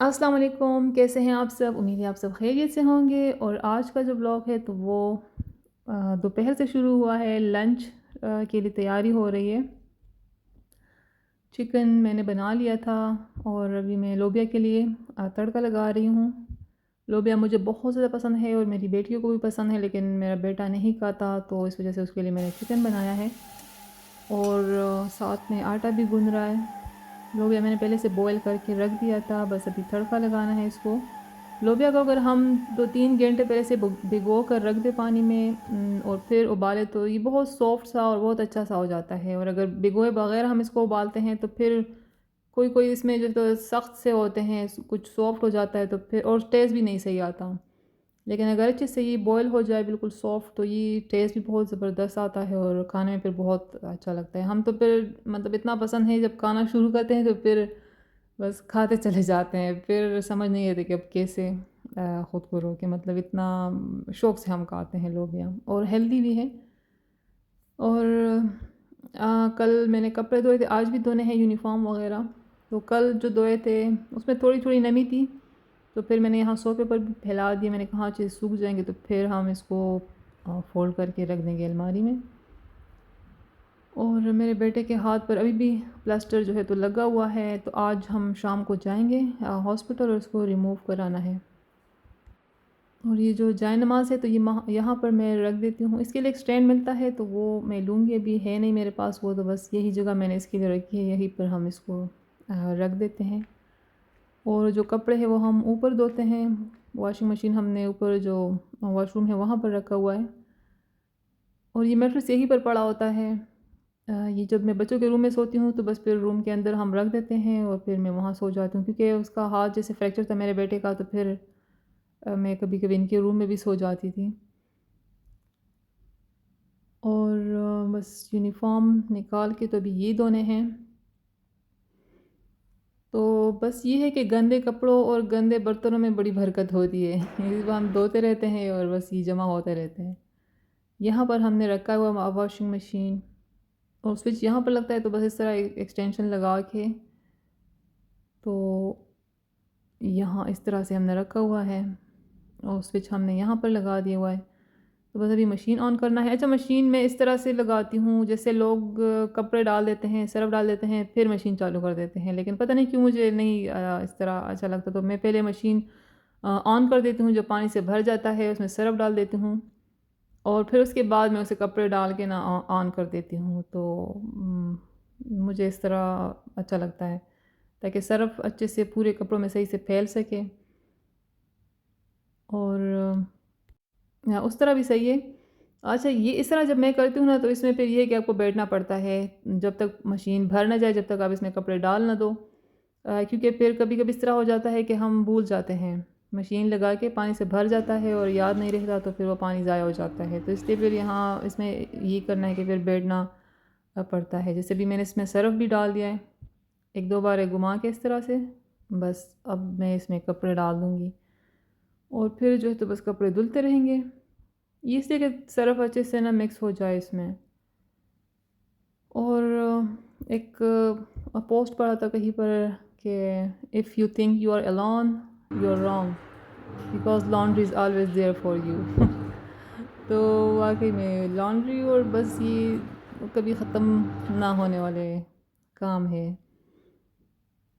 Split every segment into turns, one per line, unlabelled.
अस्सलाम वालेकुम, कैसे हैं आप सब? उम्मीद है आप सब खैरियत से होंगे। और आज का जो ब्लॉग है तो वो दोपहर से शुरू हुआ है। लंच के लिए तैयारी हो रही है। चिकन मैंने बना लिया था और अभी मैं लोबिया के लिए तड़का लगा रही हूँ। लोबिया मुझे बहुत ज़्यादा पसंद है और मेरी बेटियों को भी पसंद है, लेकिन मेरा बेटा नहीं खाता, तो इस वजह से उसके लिए मैंने चिकन बनाया है। और साथ में आटा भी गूँध रहा है। लोबिया मैंने पहले से बॉयल करके रख दिया था, बस अभी तड़का लगाना है इसको। लोबिया को अगर हम 2-3 घंटे पहले से भिगो कर रख दें पानी में और फिर उबालें तो ये बहुत सॉफ्ट सा और बहुत अच्छा सा हो जाता है। और अगर भिगोए बगैर हम इसको उबालते हैं तो फिर कोई कोई इसमें जो तो सख्त से होते हैं, कुछ सॉफ्ट हो जाता है तो फिर और टेस्ट भी नहीं सही आता। लेकिन अगर अच्छे से ये बॉयल हो जाए बिल्कुल सॉफ्ट तो ये टेस्ट भी बहुत ज़बरदस्त आता है और खाने में फिर बहुत अच्छा लगता है। हम तो फिर मतलब इतना पसंद है, जब खाना शुरू करते हैं तो फिर बस खाते चले जाते हैं, फिर समझ नहीं आती कि अब कैसे ख़ुद को रोकें। मतलब इतना शौक़ से हम खाते हैं लोग यहाँ, और हेल्दी भी है। और कल मैंने कपड़े धोए थे, आज भी धोने हैं यूनिफ़ॉर्म वग़ैरह। तो कल जो धोए थे उसमें थोड़ी-थोड़ी नमी थी, तो फिर मैंने यहाँ सोफ़े पर भी फैला दिए। मैंने कहा अच्छे से सूख जाएँगे तो फिर हम इसको फ़ोल्ड करके रख देंगे अलमारी में। और मेरे बेटे के हाथ पर अभी भी प्लास्टर जो है तो लगा हुआ है, तो आज हम शाम को जाएँगे हॉस्पिटल और इसको रिमूव कराना है। और ये जो जायनमाज़ है तो ये यहाँ पर मैं रख देती हूँ। इसके लिए एक स्टैंड मिलता है तो वो मैं लूँगी, अभी है नहीं मेरे पास वो, तो बस यही जगह मैंने इसके लिए रखी है, यहीं पर हम इसको रख देते हैं। और जो कपड़े हैं वो हम ऊपर धोते हैं। वॉशिंग मशीन हमने ऊपर जो वॉशरूम है वहाँ पर रखा हुआ है, और ये मैट्रेस यहीं पर पड़ा होता है। ये जब मैं बच्चों के रूम में सोती हूँ तो बस फिर रूम के अंदर हम रख देते हैं और फिर मैं वहाँ सो जाती हूँ, क्योंकि उसका हाथ जैसे फ्रैक्चर था मेरे बेटे का, तो फिर मैं कभी-कभी इनके रूम में भी सो जाती थी। और बस यूनिफ़ॉर्म निकाल के तो अभी ये धोने हैं। तो बस ये है कि गंदे कपड़ों और गंदे बर्तनों में बड़ी बरकत होती है। इसको हम धोते रहते हैं और बस ये जमा होते रहते हैं। यहाँ पर हमने रखा हुआ वॉशिंग मशीन, और स्विच यहाँ पर लगता है, तो बस इस तरह एक्सटेंशन लगा के तो यहाँ इस तरह से हमने रखा हुआ है, और स्विच हमने यहाँ पर लगा दिया हुआ है। तो बस अभी मशीन ऑन करना है। अच्छा, मशीन में इस तरह से लगाती हूँ जैसे लोग कपड़े डाल देते हैं, सर्फ़ डाल देते हैं, फिर मशीन चालू कर देते हैं, लेकिन पता नहीं क्यों मुझे नहीं इस तरह अच्छा लगता। तो मैं पहले मशीन ऑन कर देती हूँ, जब पानी से भर जाता है उसमें सर्फ़ डाल देती हूँ, और फिर उसके बाद मैं उसे कपड़े डाल के ना ऑन कर देती हूँ। तो मुझे इस तरह अच्छा लगता है, ताकि सर्फ़ अच्छे से पूरे कपड़ों में सही से फैल सके। और उस तरह भी सही है। अच्छा, ये इस तरह जब मैं करती हूँ ना, तो इसमें फिर ये है कि आपको बैठना पड़ता है, जब तक मशीन भर ना जाए, जब तक आप इसमें कपड़े डाल ना दो। क्योंकि फिर कभी-कभी इस तरह हो जाता है कि हम भूल जाते हैं, मशीन लगा के पानी से भर जाता है और याद नहीं रहता, तो फिर वो पानी ज़ाया हो जाता है। तो इसलिए फिर यहाँ इसमें ये करना है कि फिर बैठना पड़ता है। जैसे अभी मैंने इसमें सर्फ़ भी डाल दिया है, 1-2 बार घुमा के इस तरह से, बस अब मैं इसमें कपड़े डाल दूँगी और फिर जो है तो बस कपड़े धुलते रहेंगे। ये इसलिए कि सर्फ़ अच्छे से ना मिक्स हो जाए इसमें। और एक पोस्ट पढ़ा था कहीं पर कि if you think you are alone, you are wrong, because laundry is always there for you. तो वाक़ई में लॉन्ड्री और बस ये कभी ख़त्म ना होने वाले काम है।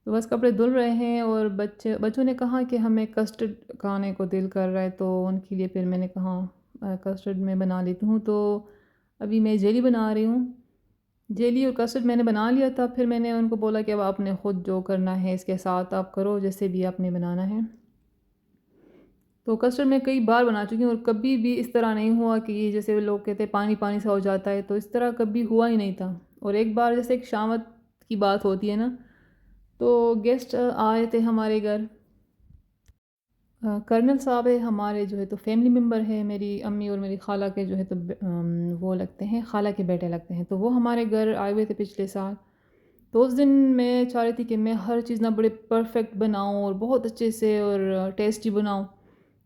तो बस कपड़े धुल रहे हैं, और बच्चों ने कहा कि हमें कस्टर्ड खाने को दिल कर रहा है, तो उनके लिए फिर मैंने कहा कस्टर्ड मैं बना लेती हूँ। तो अभी मैं जेली बना रही हूँ। जेली और कस्टर्ड मैंने बना लिया था, फिर मैंने उनको बोला कि अब आपने ख़ुद जो करना है इसके साथ आप करो, जैसे भी आपने बनाना है। तो कस्टर्ड मैं कई बार बना चुकी हूँ और कभी भी इस तरह नहीं हुआ कि ये जैसे लोग कहते हैं पानी पानी सा हो जाता है, तो इस तरह कभी हुआ ही नहीं था। और एक बार जैसे एक शामत की बात होती है ना, तो गेस्ट आए थे हमारे घर। कर्नल साहब है हमारे, जो है तो फैमिली मेम्बर है, मेरी अम्मी और मेरी खाला के जो है तो वो लगते हैं, खाला के बेटे लगते हैं, तो वो हमारे घर आए हुए थे पिछले साल। तो उस दिन मैं चाह रही थी कि मैं हर चीज़ ना बड़े परफेक्ट बनाऊँ और बहुत अच्छे से और टेस्टी बनाऊँ।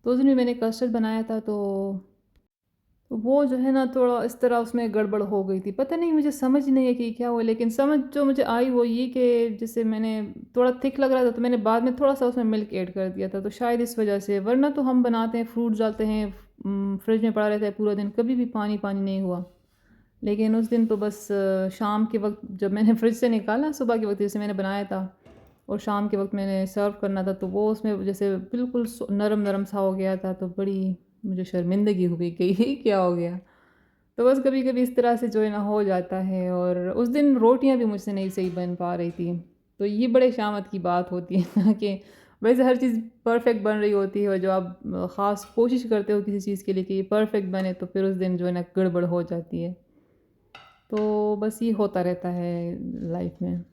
तो उस दिन भी मैंने कस्टर्ड बनाया था। तो तो वो जो है ना थोड़ा इस तरह उसमें गड़बड़ हो गई थी। पता नहीं मुझे समझ नहीं है कि क्या हुआ, लेकिन समझ जो मुझे आई वो ये कि जैसे मैंने थोड़ा थिक लग रहा था तो मैंने बाद में थोड़ा-सा उसमें मिल्क ऐड कर दिया था, तो शायद इस वजह से। वरना तो हम बनाते हैं, फ्रूट डालते हैं, फ्रिज में पड़ा रहता है पूरा दिन, कभी भी पानी-पानी नहीं हुआ। लेकिन उस दिन तो बस शाम के वक़्त जब मैंने फ्रिज से निकाला सुबह के वक़्त जैसे मैंने बनाया था और शाम के वक़्त मैंने सर्व करना था, तो वो उसमें जैसे बिल्कुल नरम-नरम सा हो गया था, तो बड़ी मुझे शर्मिंदगी हुई कि ये क्या हो गया? तो बस कभी-कभी इस तरह से जो है ना हो जाता है। और उस दिन रोटियाँ भी मुझसे नहीं सही बन पा रही थी। तो ये बड़े शामत की बात होती है ना कि वैसे हर चीज़ परफ़ेक्ट बन रही होती है और जो आप ख़ास कोशिश करते हो किसी चीज़ के लिए कि ये परफ़ेक्ट बने, तो फिर उस दिन जो है ना गड़बड़ हो जाती है। तो बस ये होता रहता है लाइफ़ में।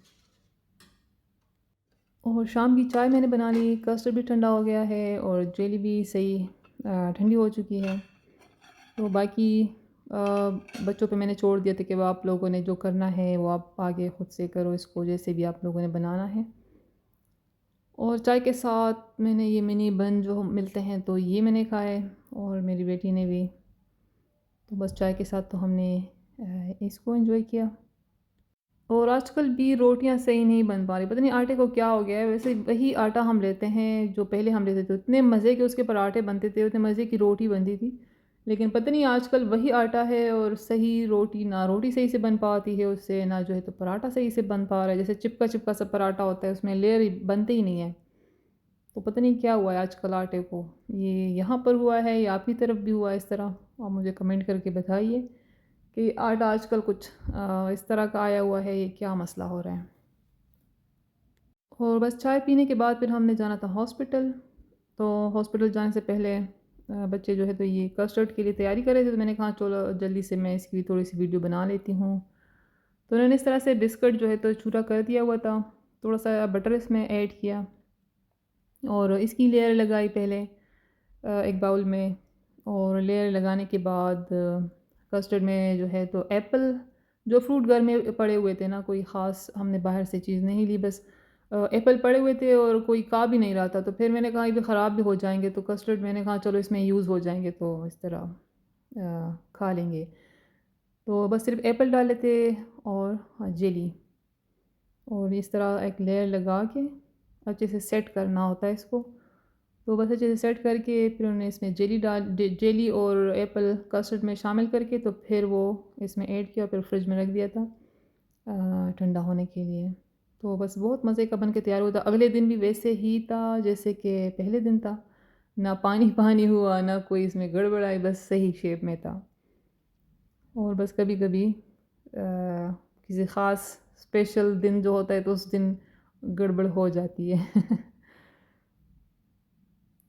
और शाम की चाय मैंने बना ली, कस्टर्ड भी ठंडा हो गया है और जेली भी सही ठंडी हो चुकी है। तो बाकी बच्चों पे मैंने छोड़ दिया था कि वो आप लोगों ने जो करना है वो आप आगे खुद से करो इसको, जैसे भी आप लोगों ने बनाना है। और चाय के साथ मैंने ये मिनी बन जो मिलते हैं तो ये मैंने खाए और मेरी बेटी ने भी। तो बस चाय के साथ तो हमने इसको एंजॉय किया। और आजकल भी रोटियां सही नहीं बन पा रही, पता नहीं आटे को क्या हो गया है। वैसे वही आटा हम लेते हैं जो पहले हम लेते थे, इतने मज़े के उसके पराठे बनते थे, उतने मज़े की रोटी बनती थी। लेकिन पता नहीं आजकल वही आटा है और सही रोटी ना रोटी सही से बन पाती है उससे, ना जो है तो पराठा सही से बन पा रहा है। जैसे चिपका चिपका सा पराठा होता है, उसमें लेयर बनते ही नहीं है। तो पता नहीं क्या हुआ है आजकल आटे को, ये यहाँ पर हुआ है या आपकी तरफ भी हुआ है इस तरह? आप मुझे कमेंट करके बताइए कि आटा आजकल कुछ इस तरह का आया हुआ है, ये क्या मसला हो रहा है। और बस चाय पीने के बाद फिर हमने जाना था हॉस्पिटल। तो हॉस्पिटल जाने से पहले बच्चे जो है तो ये कस्टर्ड के लिए तैयारी कर रहे थे, तो मैंने कहा चलो जल्दी से मैं इसकी थोड़ी सी वीडियो बना लेती हूँ। तो उन्होंने इस तरह से बिस्किट जो है तो चूरा कर दिया हुआ था, थोड़ा सा बटर इसमें ऐड किया और इसकी लेयर लगाई पहले एक बाउल में। और लेयर लगाने के बाद कस्टर्ड में जो है तो एप्पल, जो फ्रूट घर में पड़े हुए थे ना, कोई ख़ास हमने बाहर से चीज़ नहीं ली, बस एप्पल पड़े हुए थे और कोई खा भी नहीं रहा था, तो फिर मैंने कहा ये भी ख़राब भी हो जाएंगे, तो कस्टर्ड मैंने कहा चलो इसमें यूज़ हो जाएंगे तो इस तरह खा लेंगे। तो बस सिर्फ एप्पल डाले थे और हाँ जेली, और इस तरह एक लेयर लगा के अच्छे से सेट करना होता है इसको। तो बस अच्छे से सेट करके फिर उन्होंने इसमें जेली और एप्पल कस्टर्ड में शामिल करके तो फिर वो इसमें ऐड किया, फिर फ्रिज में रख दिया था ठंडा होने के लिए। तो बस बहुत मज़े का बन के तैयार हुआ था। अगले दिन भी वैसे ही था जैसे कि पहले दिन था, ना पानी पानी हुआ ना कोई इसमें गड़बड़ आई, बस सही शेप में था। और बस कभी कभी किसी ख़ास स्पेशल दिन जो होता है तो उस दिन गड़बड़ हो जाती है।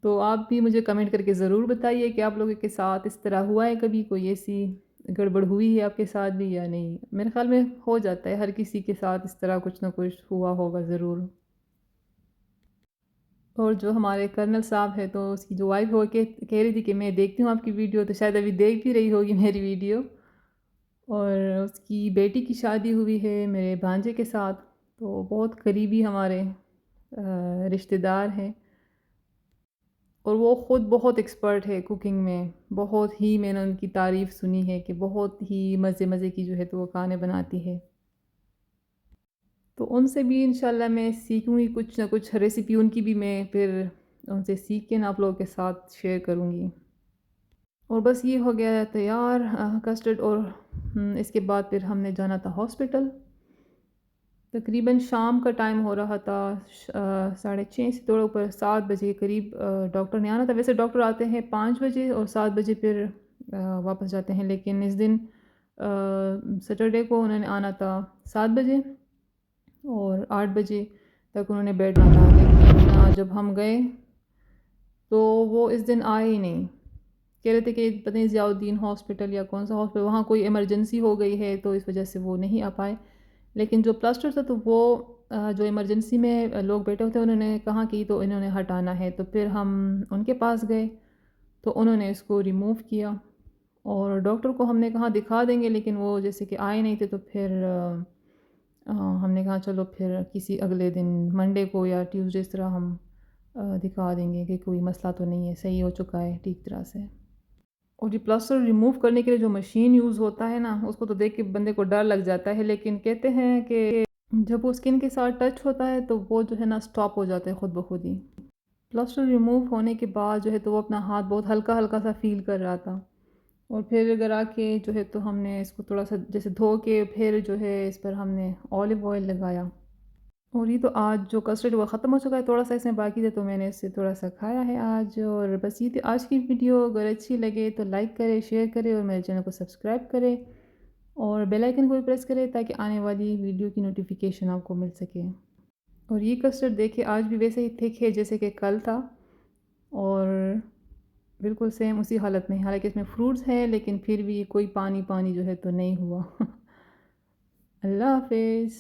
तो आप भी मुझे कमेंट करके ज़रूर बताइए कि आप लोगों के साथ इस तरह हुआ है, कभी कोई ऐसी गड़बड़ हुई है आपके साथ भी या नहीं? मेरे ख़्याल में हो जाता है, हर किसी के साथ इस तरह कुछ ना कुछ हुआ होगा ज़रूर। और जो हमारे कर्नल साहब हैं तो उसकी जो वाइफ़ हो के कह रही थी कि मैं देखती हूँ आपकी वीडियो, तो शायद अभी देख भी रही होगी मेरी वीडियो। और उसकी बेटी की शादी हुई है मेरे भांजे के साथ, तो बहुत करीबी हमारे रिश्तेदार हैं। और वो ख़ुद बहुत एक्सपर्ट है कुकिंग में, बहुत ही मैंने उनकी तारीफ़ सुनी है कि बहुत ही मज़े-मज़े की जो है तो वो खाने बनाती है। तो उनसे भी इंशाल्लाह मैं सीखूँगी कुछ ना कुछ रेसिपी, उनकी भी मैं फिर उनसे सीख के ना आप लोगों के साथ शेयर करूँगी। और बस ये हो गया है तैयार कस्टर्ड। और इसके बाद फिर हमने जाना था हॉस्पिटल। तकरीबन शाम का टाइम हो रहा था, 6:30 से थोड़ा ऊपर 7 बजे के करीब डॉक्टर ने आना था। वैसे डॉक्टर आते हैं 5 बजे और 7 बजे फिर वापस जाते हैं, लेकिन इस दिन सैटरडे को उन्होंने आना था 7 बजे और 8 बजे तक उन्होंने बेड ना था। लेकिन जब हम गए तो वो इस दिन आए ही नहीं। कह रहे थे कि पता नहीं ज़ियाउद्दीन हॉस्पिटल या कौन सा हॉस्पिटल, वहाँ कोई इमरजेंसी हो गई है तो इस वजह से वो नहीं आ पाए। लेकिन जो प्लास्टर था तो वो जो इमरजेंसी में लोग बैठे होते हैं उन्होंने कहा कि तो इन्होंने हटाना है, तो फिर हम उनके पास गए तो उन्होंने इसको रिमूव किया। और डॉक्टर को हमने कहा दिखा देंगे, लेकिन वो जैसे कि आए नहीं थे, तो फिर हमने कहा चलो फिर किसी अगले दिन मंडे को या ट्यूसडे इस तरह हम दिखा देंगे कि कोई मसला तो नहीं है, सही हो चुका है ठीक तरह से। और ये प्लास्टर रिमूव करने के लिए जो मशीन यूज़ होता है ना, उसको तो देख के बंदे को डर लग जाता है, लेकिन कहते हैं कि जब वो स्किन के साथ टच होता है तो वो जो है ना स्टॉप हो जाता है खुद ब खुद ही। प्लास्टर रिमूव होने के बाद जो है तो वो अपना हाथ बहुत हल्का-हल्का सा फ़ील कर रहा था। और फिर घर आके जो है तो हमने इसको थोड़ा-सा जैसे धो के फिर जो है इस पर हमने ऑलिव ऑयल लगाया। और ये तो आज जो कस्टर्ड वो ख़त्म हो चुका है, थोड़ा-सा इसमें बाकी था तो मैंने इससे थोड़ा-सा खाया है आज। और बस ये थी आज की वीडियो। अगर अच्छी लगे तो लाइक करें, शेयर करें और मेरे चैनल को सब्सक्राइब करें और बेल आइकन को भी प्रेस करें ताकि आने वाली वीडियो की नोटिफिकेशन आपको मिल सके। और ये कस्टर्ड देखिए आज भी वैसे ही थिक है जैसे कि कल था और बिल्कुल सेम उसी हालत में है। हालाँकि इसमें फ्रूट्स हैं लेकिन फिर भी कोई पानी-पानी जो है तो नहीं हुआ। अल्लाह हाफ़िज़।